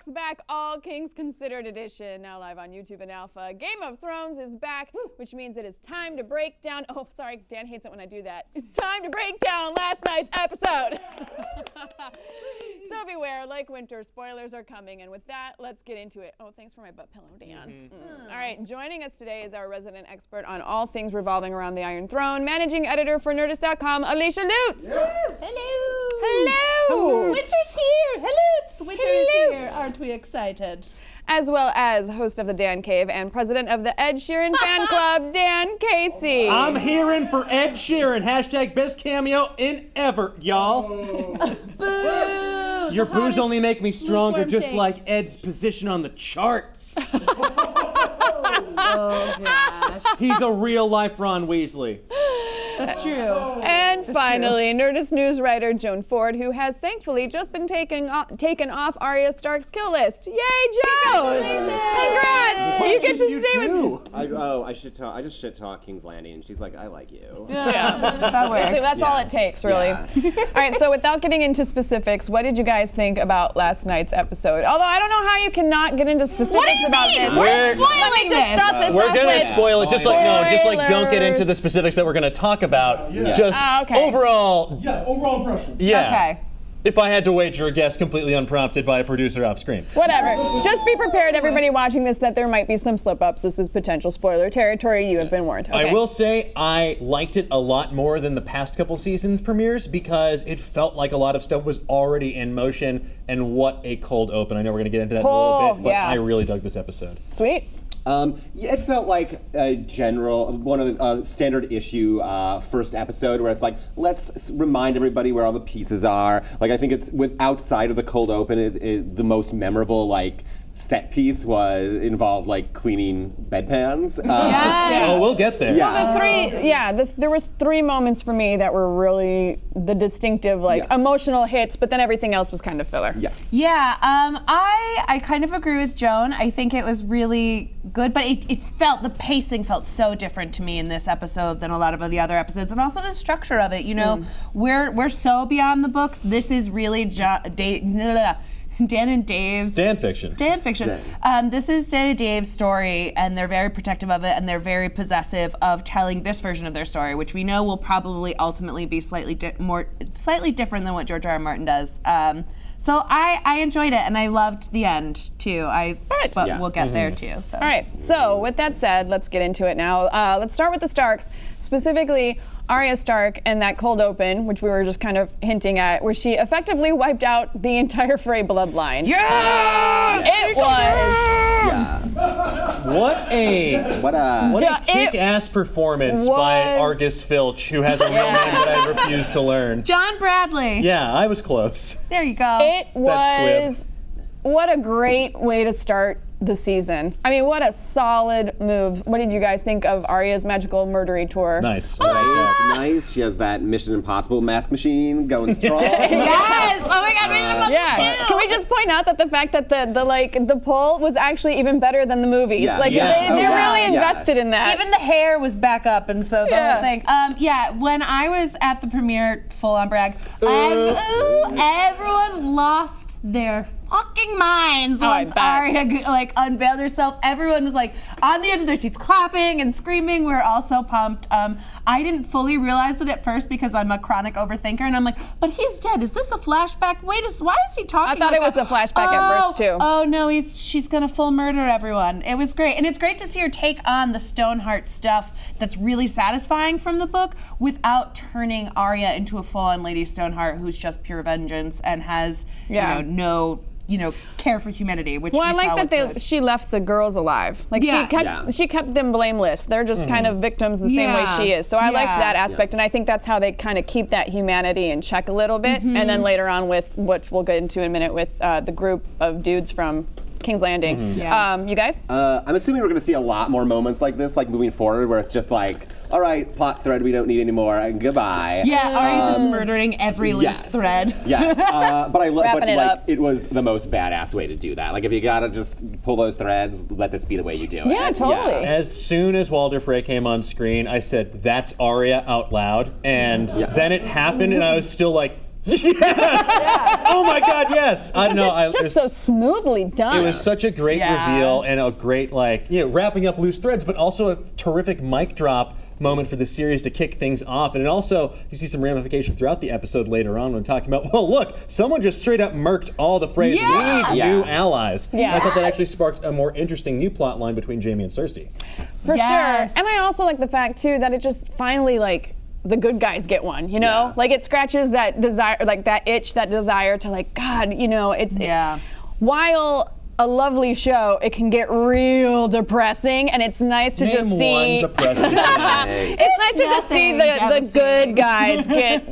Talks Back, All Kings Considered edition, now live on YouTube and Alpha. Game of Thrones is back, which means it is time to break down, oh, sorry, Dan hates it when I do that. It's time to break down last night's episode. So beware, like winter, spoilers are coming, and with that, let's get into it. Oh, thanks for my butt pillow, Dan. All right, joining us today is our resident expert on all things revolving around the Iron Throne, managing editor for Nerdist.com, Alicia Lutz. Yeah. Hello. Hello. Winter's here. Hello. Winter is here. Aren't we excited? As well as host of the Dan Cave and president of the Ed Sheeran fan club, Dan Casey. I'm hearing for Ed Sheeran. Hashtag best cameo in ever, y'all. Boo! Your boos only make me stronger, lukewarm just take. like Ed's position on the charts. Oh, gosh. He's a real life Ron Weasley. That's true. And finally, Nerdist news writer Joan Ford, who has thankfully just been taken off Arya Stark's kill list. Yay, Joan! Congrats! You get to stay with. I just shit talk King's Landing, and she's like, I like you. Yeah, That works. that's all it takes, really. Yeah. All right, so without getting into specifics, what did you guys think about last night's episode? Although I don't know how you cannot get into specifics What do you about mean? this. We're Let me just start this We're off gonna with spoil it, just like don't get into the spoilers. specifics that we're gonna talk about. Yeah. Just Okay. overall. Yeah, overall impressions. Yeah. Okay. If I had to wager a guess completely unprompted by a producer off screen. Whatever. Just be prepared, everybody watching this, that there might be some slip-ups. This is potential spoiler territory. You have been warned. Okay. I will say I liked it a lot more than the past couple seasons premieres because it felt like a lot of stuff was already in motion, and what a cold open. I know we're gonna get into that in a little bit, but yeah. I really dug this episode. Sweet. Yeah, it felt like a one of the standard issue first episode where it's like, let's remind everybody where all the pieces are. Like, I think it's outside of the cold open, the most memorable set piece involved cleaning bedpans. Yes. Oh, we'll get there. Yeah. There was three moments for me that were really the distinctive, emotional hits, but then everything else was kind of filler. Yeah. Yeah, I kind of agree with Joan. I think it was really good, but the pacing felt so different to me in this episode than a lot of the other episodes, and also the structure of it. You know, we're so beyond the books. This is really Dan and Dave's. Dan fiction. Dan fiction. This is Dan and Dave's story, and they're very protective of it, and they're very possessive of telling this version of their story, which we know will probably ultimately be slightly different than what George R. R. Martin does. So I enjoyed it, and I loved the end too. But we'll get there too. So. All right, so with that said, let's get into it now. Let's start with the Starks, specifically Arya Stark and that cold open, which we were just kind of hinting at, where she effectively wiped out the entire Frey bloodline. Yes! It was. Yeah. What a kick-ass performance by Argus Filch, who has a real name that I refuse to learn. John Bradley. Yeah, I was close. There you go. It was. What a great way to start the season. I mean, what a solid move. What did you guys think of Arya's magical murdery tour? Nice. Nice. She has that Mission Impossible mask machine going strong. Yes! Oh my God, Mission Impossible Yeah. 2. Can we just point out that the fact that the poll was actually even better than the movies? Yeah. They're really invested in that. Even the hair was back up, and so the whole thing. When I was at the premiere, full on brag, everyone lost their fucking minds once Arya unveiled herself. Everyone was on the edge of their seats, clapping and screaming. We were all so pumped. I didn't fully realize it at first because I'm a chronic overthinker, and I'm like, but he's dead. Is this a flashback? Why is he talking? I thought it was a flashback at first too. Oh no, she's gonna full murder everyone. It was great, and it's great to see her take on the Stoneheart stuff that's really satisfying from the book without turning Arya into a full-on Lady Stoneheart who's just pure vengeance and has no care for humanity. Which I like that she left the girls alive. She kept them blameless. They're just kind of victims the same way she is. So I like that aspect, and I think that's how they kind of keep that humanity in check a little bit. And then later on with, which we'll get into in a minute, with the group of dudes from King's Landing. You guys? I'm assuming we're going to see a lot more moments like this, moving forward, where it's just all right, plot thread we don't need anymore, and goodbye. Yeah, Arya's just murdering every loose thread. Yes, but I Wrapping it up. it was the most badass way to do that. If you gotta just pull those threads, let this be the way you do it. Yeah, totally. As soon as Walder Frey came on screen, I said, "That's Arya" out loud, and then it happened, and I was still like, Yes! Oh my God, yes! I don't know. It's just so smoothly done. It was such a great reveal and a great, wrapping up loose threads, but also a terrific mic drop moment for the series to kick things off. And it also, you see some ramification throughout the episode later on when talking about, well, look, someone just straight up murked all the phrase, we need new allies. Yeah. I thought that actually sparked a more interesting new plot line between Jaime and Cersei. For sure. And I also like the fact, too, that it just finally, the good guys get one, you know? Yeah. Like, it scratches that desire, that itch, that desire to, God, while a lovely show, it can get real depressing, and it's nice to just see. One depressing thing. It's nice to just see the good guys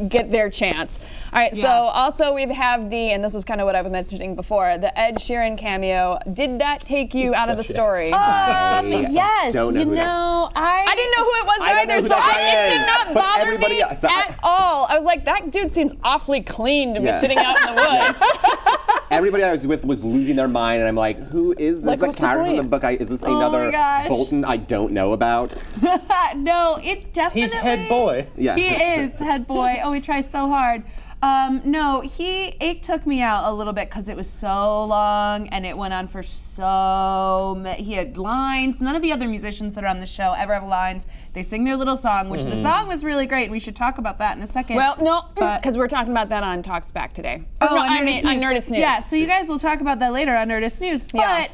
get their chance. All right, so also we have and this was kind of what I was mentioning before, the Ed Sheeran cameo. Did that take you out of the story? Yes. Don't know I didn't know who it was either, so it did not bother me at all. I was like, that dude seems awfully clean to be sitting out in the woods. Everybody I was with was losing their mind, and I'm like, who is this? What's the character from the point? book? Is this another Bolton I don't know about? No, it definitely. He's head boy. Yeah. He is head boy. Oh, he tries so hard. No, it took me out a little bit because it was so long and it went on for he had lines. None of the other musicians that are on the show ever have lines. They sing their little song, which the song was really great. And we should talk about that in a second. Well, no, because we're talking about that on Talks Back today. On Nerdist News. Yeah, so you guys will talk about that later on Nerdist News. But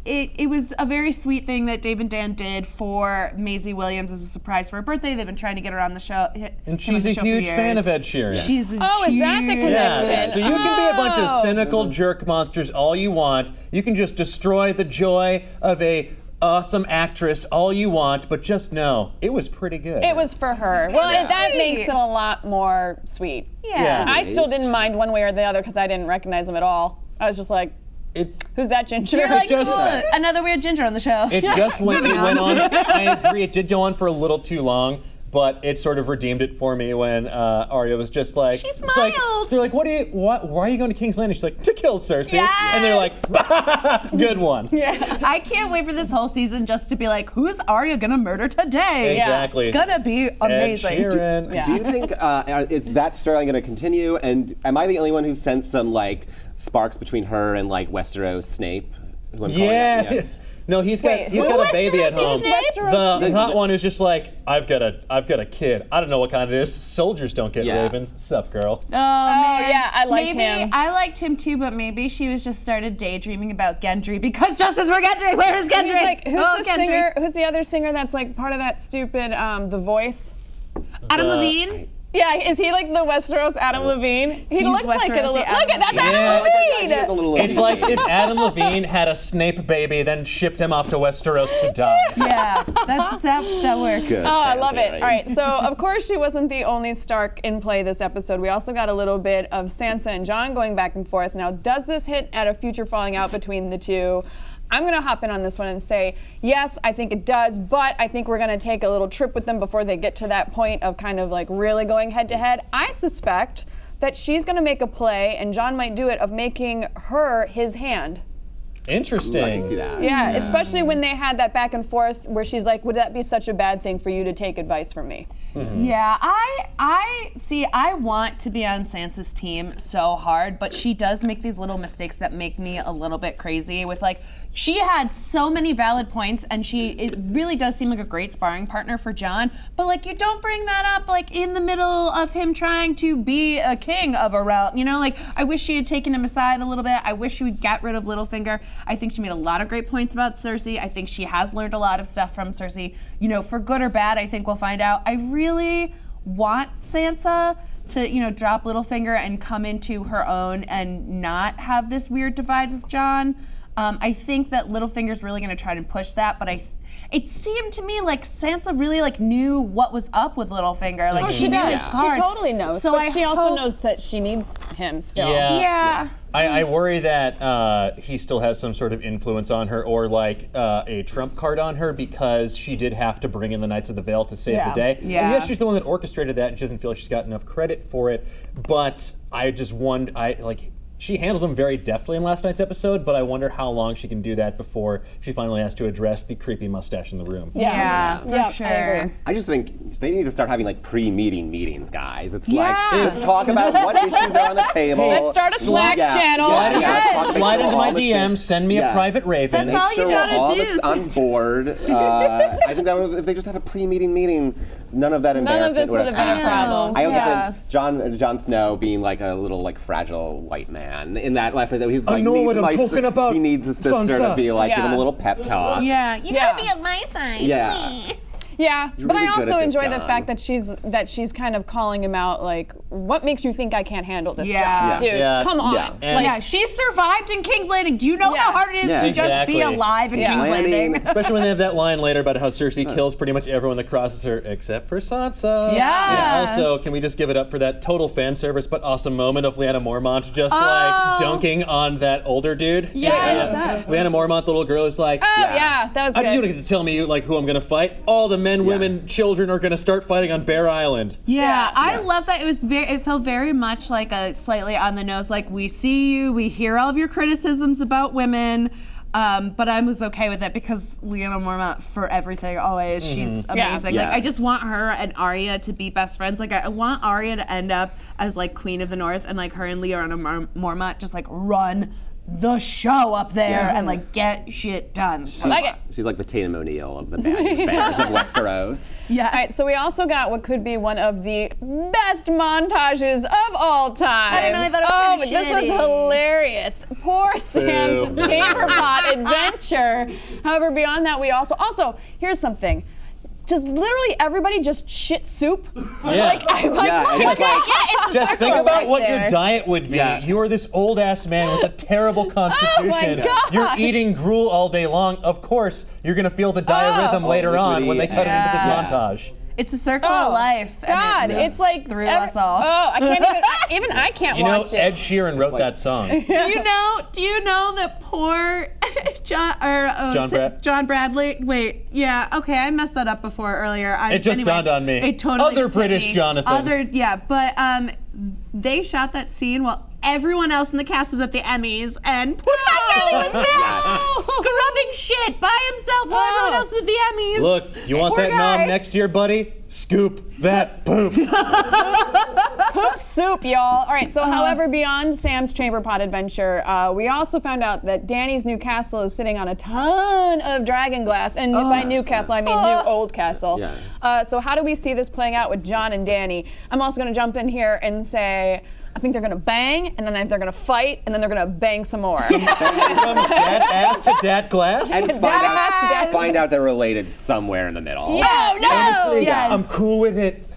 it was a very sweet thing that Dave and Dan did for Maisie Williams as a surprise for her birthday. They've been trying to get her on the show. And she's a huge fan of Ed Sheeran. She's a is that the connection? Yeah, so you can be a bunch of cynical jerk monsters all you want. You can just destroy the joy of a awesome actress all you want, but just know, it was pretty good. It was for her. Well, that makes it a lot more sweet. Yeah. I still didn't mind one way or the other because I didn't recognize him at all. I was just like, who's that ginger? You're like, just- cool. Another weird ginger on the show. It just went on. I agree, it did go on for a little too long, but it sort of redeemed it for me when Arya was just like, She smiled. They're like, why are you going to King's Landing? She's like, to kill Cersei. Yes. And they're like, good one. Yeah. I can't wait for this whole season just to be like, who's Arya gonna murder today? Exactly. It's gonna be amazing. Ed Sheeran. Do you think is that storyline going to continue? And am I the only one who sensed some sparks between her and Westeros Snape? Who I'm calling Yeah. No, he's got a baby at home. The hot one is just like, I've got a kid. I don't know what kind it is. Soldiers don't get ravens. Sup, girl? Oh, man. yeah, I liked him. I liked him too, but maybe she was just started daydreaming about Gendry because justice for Gendry. Where is Gendry? He's like, who's the Gendry. singer? Who's the other singer that's part of that stupid The Voice? Adam Levine. Yeah, is he like the Westeros Adam Levine? He looks like it a little. Look Adam at that's Adam Levine. It's like if Adam Levine had a Snape baby, then shipped him off to Westeros to die. Yeah, that works. Good. Oh, I love it. All right, so of course she wasn't the only Stark in play this episode. We also got a little bit of Sansa and Jon going back and forth. Now, does this hit at a future falling out between the two? I'm going to hop in on this one and say, yes, I think it does, but I think we're going to take a little trip with them before they get to that point of kind of really going head to head. I suspect that she's going to make a play, and Jon might do it, of making her his hand. Interesting. I can see that. Yeah, especially when they had that back and forth where she's like, would that be such a bad thing for you to take advice from me? Mm-hmm. Yeah, I want to be on Sansa's team so hard, but she does make these little mistakes that make me a little bit crazy with she had so many valid points, and it really does seem like a great sparring partner for Jon, but you don't bring that up in the middle of him trying to be a king of a realm, I wish she had taken him aside a little bit. I wish she would get rid of Littlefinger. I think she made a lot of great points about Cersei. I think she has learned a lot of stuff from Cersei, for good or bad. I think we'll find out. I really want Sansa to, drop Littlefinger and come into her own and not have this weird divide with Jon. I think that Littlefinger's really going to try to push that, but it seemed to me like Sansa really knew what was up with Littlefinger. She does. His heart. She totally knows. So but she also knows that she needs him still. Yeah. I worry that he still has some sort of influence on her, or a trump card on her, because she did have to bring in the Knights of the Vale to save the day. Yeah. And yes, she's the one that orchestrated that, and she doesn't feel like she's got enough credit for it. But I just wonder, she handled him very deftly in last night's episode, but I wonder how long she can do that before she finally has to address the creepy mustache in the room. Yeah, for sure. I agree. I just think they need to start having like pre-meeting meetings, guys. It's like, let's talk about what issues are on the table. Let's start a Slack channel. Slide into my DMs, send me a private raven. That's all Make sure you we're gotta all do. on board. I think that if they just had a pre-meeting meeting, none of that embarrassment this would have been a problem. I also think Jon Snow being like a little like fragile white man in that last night that he's like, know what I'm talking about, he needs his sister Sansa. to be like give him a little pep talk. Yeah, you gotta be on my side. Yeah. Yeah, You're but really I good also at this, enjoy the Jon. fact that she's kind of calling him out, like, what makes you think I can't handle this job? Dude, come on. Yeah. And- Yeah, she survived in King's Landing. Do you know how hard it is to just be alive in King's Landing? Especially when they have that line later about how Cersei kills pretty much everyone that crosses her except for Sansa. Yeah. Also, can we just give it up for that total fan service but awesome moment of Lyanna Mormont just like dunking on that older dude? Yes. Lyanna Mormont, the little girl, is like, that was good. you don't get to tell me like who I'm gonna fight. All the men, women, children are gonna start fighting on Bear Island. Yeah, I love that. It felt very much like a slightly on the nose, like we see you, we hear all of your criticisms about women, but I was okay with it because Lyanna Mormont for everything always. She's amazing. Yeah. Like I just want her and Arya to be best friends. Like I want Arya to end up as like Queen of the North, and like her and Lyanna Mormont just like run the show up there and like get shit done. I like it. She's like the Tatum O'Neal of the Bears of Westeros. Yeah. All right, so we also got what could be one of the best montages of all time. I don't know, I thought it was but kinda this was shitty. hilarious. Poor Sam's chamber pot adventure. However, beyond that, we also here's something. Does literally everybody just shit soup? Like, I'm like, Yeah, what it's the like- it's a Just circle think about right what there. your diet would be. Yeah. You are this old ass man with a terrible constitution. God. You're eating gruel all day long. Of course, you're gonna feel the diarrhythm later on when they cut it into this montage. It's a circle of life. and God, it it's like through us all. Oh, I can't even. I can't You know, watch Ed it. Sheeran wrote that song. Do you know that poor John Bradley? Wait, yeah, okay, I messed that up before earlier. It just dawned on me. It totally Other just hit British me. Jonathan. But they shot that scene while everyone else in the cast was at the Emmys, and poor Bradley was there scrubbing shit by himself while everyone else was at the Emmys. Look, you want Poor that guy. nom next year, buddy? Scoop that poop. Poop soup, y'all. All right, so however, beyond Sam's chamber pot adventure, we also found out that Dany's new castle is sitting on a ton of dragon glass. And by new castle, I mean new old castle. Yeah. So how do we see this playing out with Jon and Dany? I'm also going to jump in here and say, I think they're going to bang, and then they're going to fight, and then they're going to bang some more. From dat ass to dat glass? And find out they're related somewhere in the middle. Oh, no! Honestly, yes. I'm cool with it.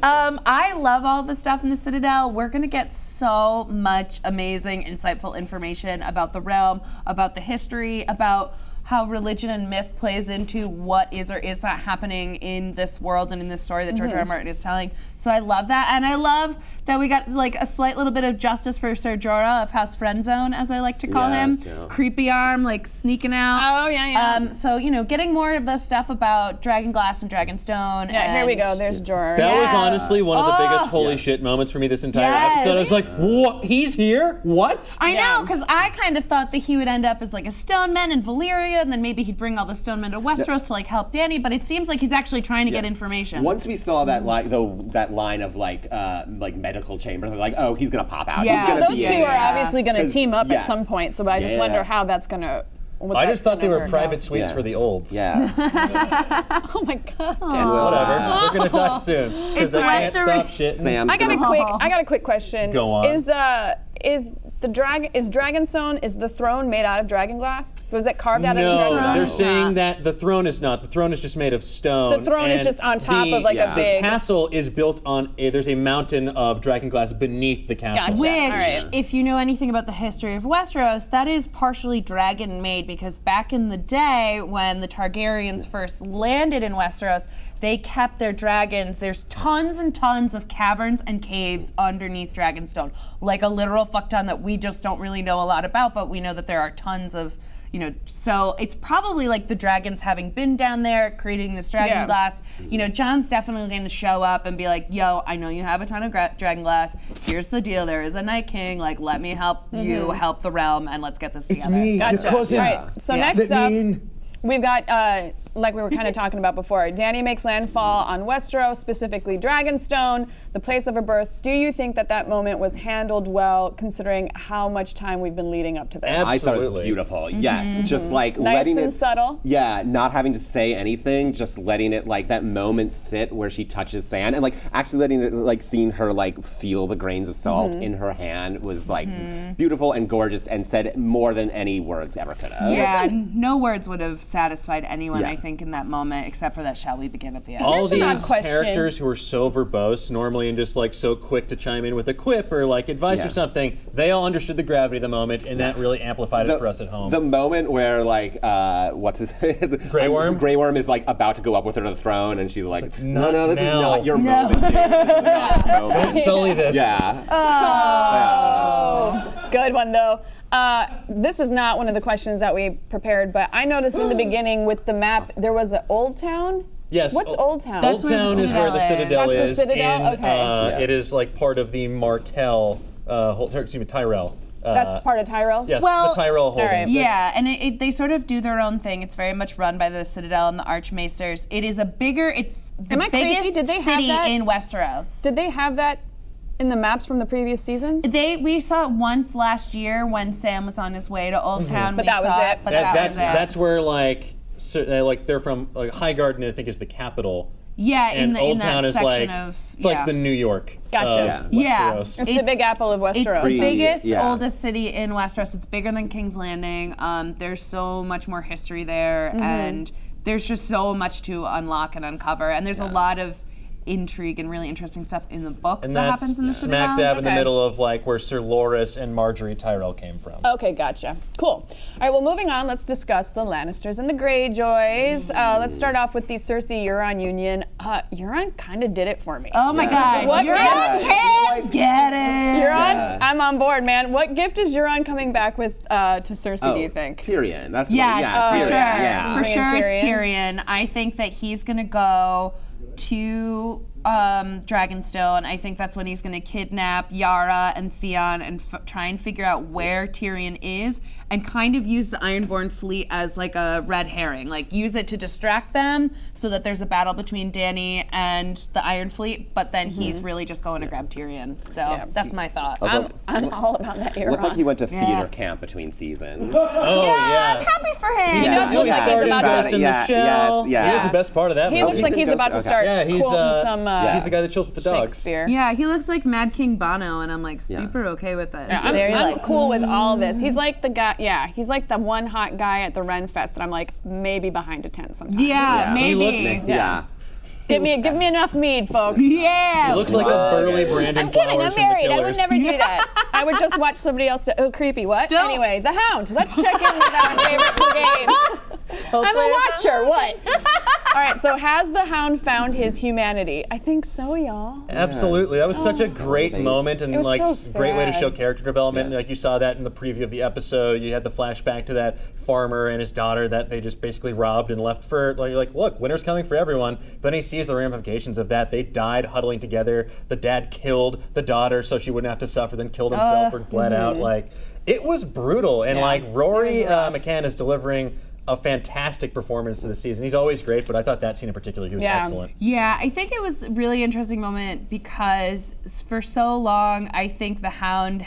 I love all the stuff in the Citadel. We're gonna get so much amazing, insightful information about the realm, about the history, about how religion and myth plays into what is or is not happening in this world and in this story that George R. R. Martin is telling. So I love that, and I love that we got like a slight little bit of justice for Ser Jorah of House Friendzone, as I like to call him. Yeah. Creepy arm, like sneaking out. Oh, yeah. So getting more of the stuff about Dragonglass and Dragonstone. Yeah, here we and- go. There's Jorah. That was Yeah. honestly one of the biggest holy shit moments for me this entire Yes. episode. I was like, what? He's here? What? I know, because I kind of thought that he would end up as like a stoneman in Valyria, and then maybe he'd bring all the stonemen to Westeros to like help Dany. But it seems like he's actually trying to get information. Once we saw that that line of like medical chambers, I was like, oh, he's gonna pop out. Yeah. He's gonna Those be two in are there. obviously going to 'Cause- team up yes. at some point, so I just Yeah. wonder how that's going to. I just thought they were private suites Yeah. for the olds. Yeah. Oh my God. Whatever. We're gonna talk soon. Because I can't Westeros. stop shitting. Sam. I got a quick question. Go on. Is Dragonstone, is the throne made out of dragon glass? Was it carved out of No, dragon glass? they're saying that the throne is not. The throne is just made of stone. The throne is and just on top of like yeah. a The big. castle is built on there's a mountain of dragon glass beneath the castle. Gotcha. Which, All right. if you know anything about the history of Westeros, that is partially dragon-made, because back in the day when the Targaryens first landed in Westeros, they kept their dragons. There's tons and tons of caverns and caves underneath Dragonstone, like a literal fuck ton that we just don't really know a lot about, but we know that there are tons of So it's probably like the dragons having been down there creating this dragon glass. Jon's definitely going to show up and be like, yo, I know you have a ton of dragon glass. Here's the deal. There is a Night King. Like, let me help you help the realm, and let's get this together. It's me, your cousin. Right. So next up, we've got, like we were kind of talking about before, Dany makes landfall on Westeros, specifically Dragonstone, the place of her birth. Do you think that moment was handled well, considering how much time we've been leading up to this? I thought it was beautiful. Yes, just like nice letting and it subtle. Yeah, not having to say anything, just letting it like that moment sit where she touches sand, and like actually letting it like seeing her like feel the grains of salt in her hand was like beautiful and gorgeous, and said more than any words ever could have. Yeah, no words would have satisfied anyone, I think, in that moment, except for that "shall we begin" at the end. All these characters who are so verbose normally and just like so quick to chime in with a quip or like advice or something, they all understood the gravity of the moment, and that really amplified it for us at home. The moment where like what's his Grey Worm? Grey Worm is like about to go up with her to the throne, and she's like, no, this now. is not your moment. Dude. This is not your moment. Don't sully this. Yeah. Oh, good one though. This is not one of the questions that we prepared, but I noticed in the beginning with the map there was an Old Town. Yes. What's Old Town? That's Old Town is where the Citadel That's is. the Citadel? And, Okay. It is like part of the Martell, Tyrell. That's part of Tyrell's? Yes, Well, the Tyrell Holdings. right. Yeah, and they sort of do their own thing. It's very much run by the Citadel and the Archmaesters. It is it's the Am I crazy? biggest Did they have city that? in Westeros. Did they have that in the maps from the previous seasons? We saw it once last year when Sam was on his way to Old Town. But that was it. But that was it. That's where like they're from. Like Highgarden, I think, is the capital. Yeah, And in Old that Town is section like of it's like the New York. Gotcha. Of Yeah. Westeros. It's the Big Apple of Westeros. It's the biggest, Yeah. oldest city in Westeros. It's bigger than King's Landing. There's so much more history there, and there's just so much to unlock and uncover. And there's a lot of intrigue and really interesting stuff in the books And that that's happens in the Citadel. smack dab in the Okay. middle of like where Sir Loras and Marjorie Tyrell came from. Okay, gotcha. Cool. All right, well, moving on, let's discuss the Lannisters and the Greyjoys. Let's start off with the Cersei-Euron union. Euron kind of did it for me. Oh my God! What Euron can't get it. Euron, I'm on board, man. What gift is Euron coming back with to Cersei, do you think? Tyrion. That's Yes, for Tyrion. sure. Yeah. For Tyrion. sure, it's Tyrion. I think that he's gonna go to Dragonstone. I think that's when he's going to kidnap Yara and Theon and try and figure out where Tyrion is, and kind of use the Ironborn fleet as like a red herring. Like use it to distract them so that there's a battle between Dany and the Iron Fleet, but then he's really just going to grab Tyrion. So that's my thought. I'm all about that Euron. Looked like he went to theater camp between seasons. Oh yeah. I'm happy for him. He does look like he's about Fast to. in the show. yeah. He was the best part of that He movie. looks like he's about to start Yeah, he's quoting some he's the guy that chills with the dogs. Shakespeare. Yeah, he looks like Mad King Bono, and I'm like super okay with it. I'm, I'm cool with all this. He's like the guy, he's like the one hot guy at the Ren Fest that I'm like maybe behind a tent sometime. Yeah, maybe. He looks- Yeah. Give me enough mead, folks. Yeah. He looks like a burly Brandon I'm kidding, Flowers I'm married. from I The would Killers. never do that. I would just watch somebody else. Oh, creepy. What? Don't- Anyway, the Hound. Let's check in with our favorite brigade. I'm a watcher. What? All right. So has the Hound found his humanity? I think so, y'all. Absolutely, that was such a great moment and It was like so great way to sad. show character development. Like you saw that in the preview of the episode. You had the flashback to that farmer and his daughter that they just basically robbed and left for. Like, you're like, look, winter's coming for everyone. But then he sees the ramifications of that. They died huddling together. The dad killed the daughter so she wouldn't have to suffer. Then killed himself or bled out. Like it was brutal. And like Rory McCann is delivering a fantastic performance this season. He's always great, but I thought that scene in particular, he was excellent. Yeah, I think it was a really interesting moment because for so long, I think the Hound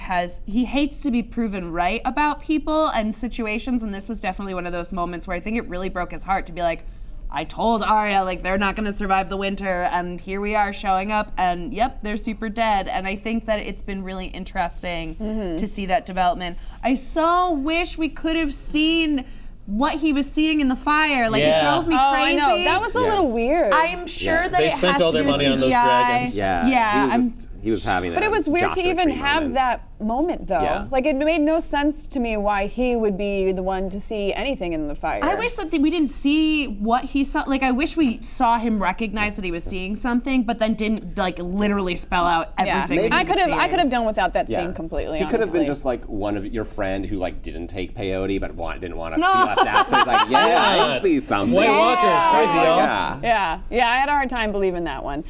he hates to be proven right about people and situations, and this was definitely one of those moments where I think it really broke his heart to be like, I told Arya, like, they're not going to survive the winter, and here we are showing up, and yep, they're super dead. And I think that it's been really interesting to see that development. I so wish we could have seen what he was seeing in the fire. Like, it drove me crazy. I know. That was a little weird. I'm sure that They it spent has all to their do with money on those CGI. dragons. Yeah, He was having that. But it was weird to Joshua even Tree have moment. that moment, though. Yeah. Like, it made no sense to me why he would be the one to see anything in the fire. I wish that we didn't see what he saw. Like, I wish we saw him recognize that he was seeing something, but then didn't like literally spell out everything. Maybe. that he was I could have seeing. done without that scene completely. He could have been honestly. just like one of your friend who like didn't take peyote but didn't want to be left out. So he's like, I see something. White Walkers, crazy, y'all. Yeah. Yeah, I had a hard time believing that one.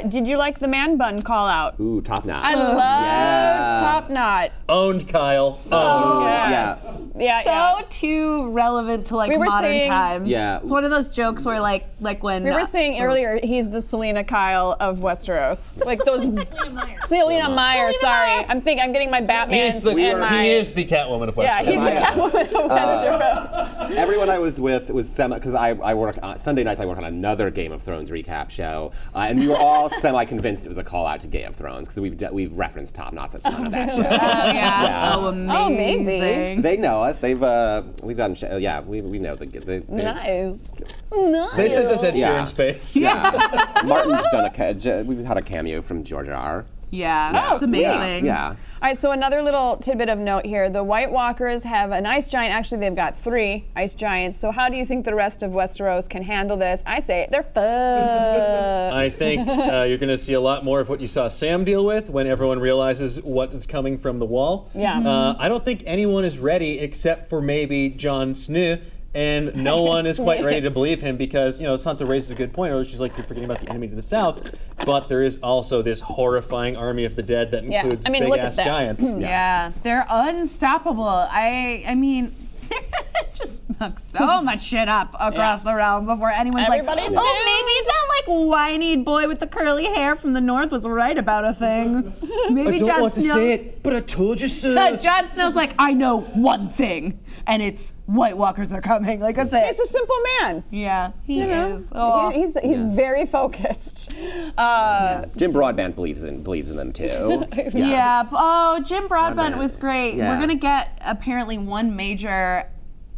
Did you like the man bun call out? Ooh, top notch. I loved Top Knot. Owned, Kyle. Owned. Yeah, So too relevant to like We were modern saying- times. Yeah. It's one of those jokes where like when We were saying earlier, he's the Selena Kyle of Westeros. Like those. Selena Meyer. Sorry, I'm getting my Batman and my. He is the Catwoman of Westeros. Yeah, he's the Catwoman of Westeros. Everyone I was with was because I work on Sunday nights. I work on another Game of Thrones recap show, and we were all semi-convinced it was a call out to Game of Thrones because we've referenced Top Knots a ton of that show. yeah. Oh, amazing. Oh, maybe. They know us. We've gotten we know the Nice. They sent us Ed Yeah. Sheeran's face. Yeah. Martin's done we've had a cameo from George R. Yeah. It's amazing. Yeah. All right, so another little tidbit of note here. The White Walkers have an ice giant. Actually, they've got 3 ice giants. So how do you think the rest of Westeros can handle this? I say they're fucked. I think you're going to see a lot more of what you saw Sam deal with when everyone realizes what is coming from the wall. Yeah. I don't think anyone is ready except for maybe Jon Snow. And no one is quite ready to believe him because, Sansa raises a good point. Or she's like, you're forgetting about the enemy to the south. But there is also this horrifying army of the dead that includes I mean, look at big-ass that. giants. Yeah, they're unstoppable. I mean, they're gonna just muck so much shit up across the realm before anyone's Everybody's like, maybe that like whiny boy with the curly hair from the north was right about a thing. Maybe Jon Snow. it, but I told you so. Jon Snow's like, I know one thing, and it's White Walkers are coming. Like, that's it. He's a simple man. Yeah, he know? is. Oh. He's very focused. Jim Broadbent believes in them too. Yeah. Oh, Jim Broadbent Broadbent. was great. Yeah. We're gonna get apparently one major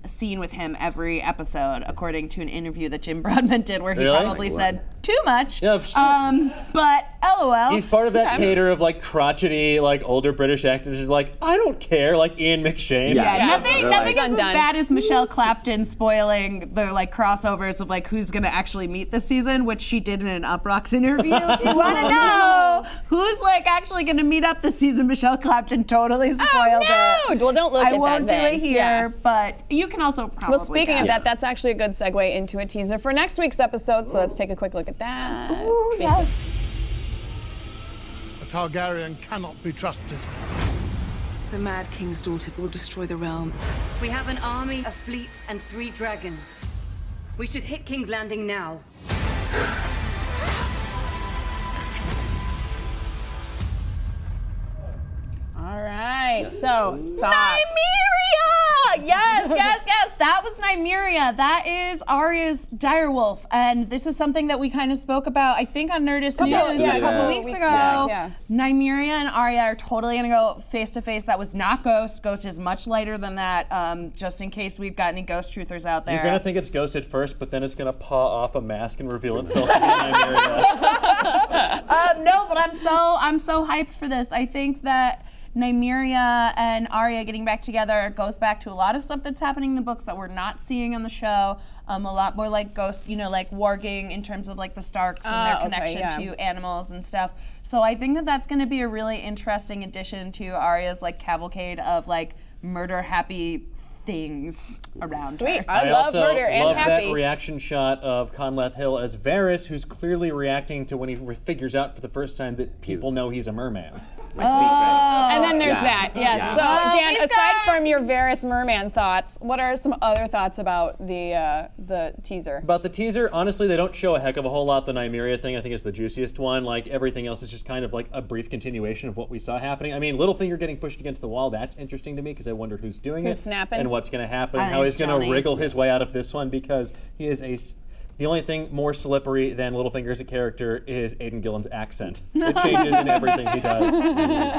scene with him every episode, according to an interview that Jim Broadbent did, where he Really? probably said too much. Yeah, sure. But LOL. He's part of that cater of like crotchety, like older British actors who's like, I don't care, like Ian McShane. yeah, nothing They're is like- as bad as Michelle Clapton spoiling the like crossovers of like who's gonna actually meet this season, which she did in an Uprocks interview. If you want to know who's like actually gonna meet up this season, Michelle Clapton totally spoiled it. Well, don't look I at won't that do then. it here, Yeah. but you can also probably. Well, speaking of guess. that, that's actually a good segue into a teaser for next week's episode. So let's take a quick look at that. Ooh, Speaking- yes. A Targaryen cannot be trusted. The Mad King's daughter will destroy the realm. We have an army, a fleet, and 3 dragons. We should hit King's Landing now. All right. So thoughts. Nymeria! Yes. That was Nymeria. That is Arya's direwolf, and this is something that we kind of spoke about, I think, on Nerdist News yeah, a couple weeks ago. Yeah. Nymeria and Arya are totally gonna go face to face. That was not Ghost. Ghost is much lighter than that. Just in case we've got any Ghost truthers out there. You're gonna think it's Ghost at first, but then it's gonna paw off a mask and reveal itself to be Nymeria. No, but I'm so hyped for this. I think that Nymeria and Arya getting back together goes back to a lot of stuff that's happening in the books that we're not seeing on the show. A lot more like Ghost, like warging in terms of like the Starks and their connection to animals and stuff. So I think that that's going to be a really interesting addition to Arya's like cavalcade of like murder happy things around Sweet. her. I love also murder and love happy. that reaction shot of Conleth Hill as Varys, who's clearly reacting to when he figures out for the first time that people know he's a merman. And then there's Yeah. that. Yes. Yeah. So Dan, we've aside got- from your Varys merman thoughts, what are some other thoughts about the teaser? About the teaser, honestly, they don't show a heck of a whole lot. The Nymeria thing, I think, is the juiciest one. Like, everything else is just kind of like a brief continuation of what we saw happening. I mean, Littlefinger getting pushed against the wall, that's interesting to me because I wonder who's doing Who's it. snapping? And what's going to happen, I how think he's it's going to Johnny. wriggle his way out of this one because he is the only thing more slippery than Littlefinger as a character is Aidan Gillen's accent. It changes in everything he does.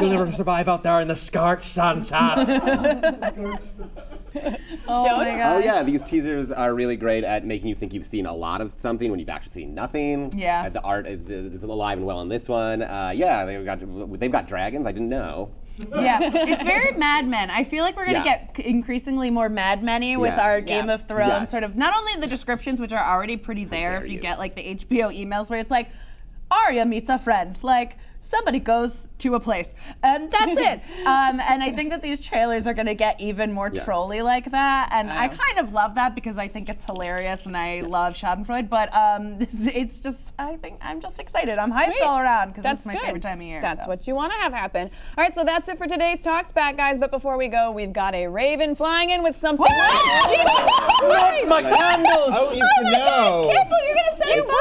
You'll never survive out there in the scorch, Sansa. Oh my Oh gosh. yeah, these teasers are really great at making you think you've seen a lot of something when you've actually seen nothing. Yeah. The art is alive and well in this one. Yeah, they've got dragons. I didn't know. Yeah, it's very Mad Men. I feel like we're going to get increasingly more Mad Men-y with our Game of Thrones sort of, not only in the descriptions, which are already pretty there if you get like the HBO emails where it's like, Arya meets a friend, like somebody goes to a place, and that's it. And I think that these trailers are going to get even more trolly like that, and I kind of love that because I think it's hilarious, and I love Schadenfreude. But it's just, I think I'm just excited. I'm hyped all around because that's my favorite time of year. That's what you want to have happen. All right, so that's it for today's Talks Back, guys. But before we go, we've got a Raven flying in with something. That's my candles! Oh, you know. Careful, you're going to set you broke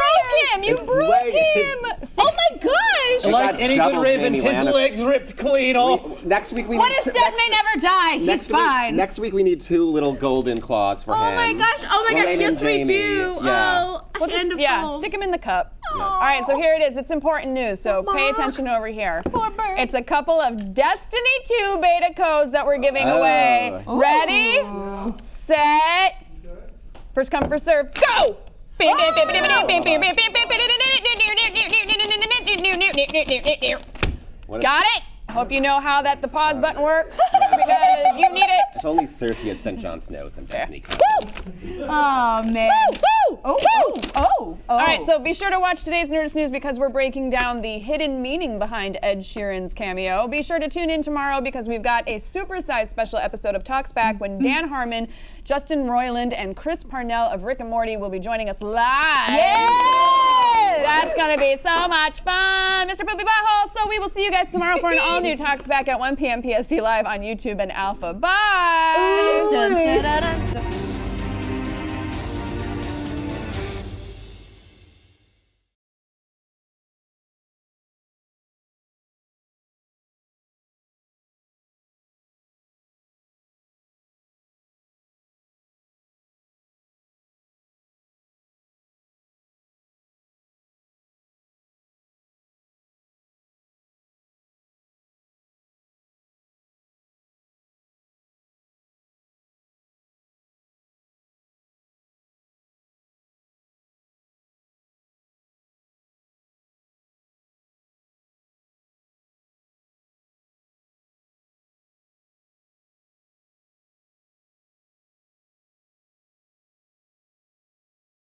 him. You broke him. Oh my gosh! Like any good Raven, his Lannister. legs ripped clean off. Next week we What need is dead may never die. He's fine. Next week we need 2 little golden claws for him. Oh my gosh! Lorraine Yes, and Jaime. we do. Yeah. Oh, We'll hand just, of gold. stick him in the cup. All right, so here it is. It's important news, so pay attention over here. Poor bird. It's a couple of Destiny 2 beta codes that we're giving away. Ready, set, first come, first serve, go! Got it? Hope you know how the pause button works because you need it. If only Cersei had sent Jon Snow some Destiny cards. Oh man. Woo! Oh. All right, so be sure to watch today's Nerdist News because we're breaking down the hidden meaning behind Ed Sheeran's cameo. Be sure to tune in tomorrow because we've got a supersized special episode of Talks Back when Dan Harmon, Justin Roiland, and Chris Parnell of Rick and Morty will be joining us live. Yes! That's gonna be so much fun, Mr. Poopy Butthole. So we will see you guys tomorrow for an all-new Talks Back at 1 p.m. PST live on YouTube and Alpha. Bye! Dun, dun, dun, dun, dun.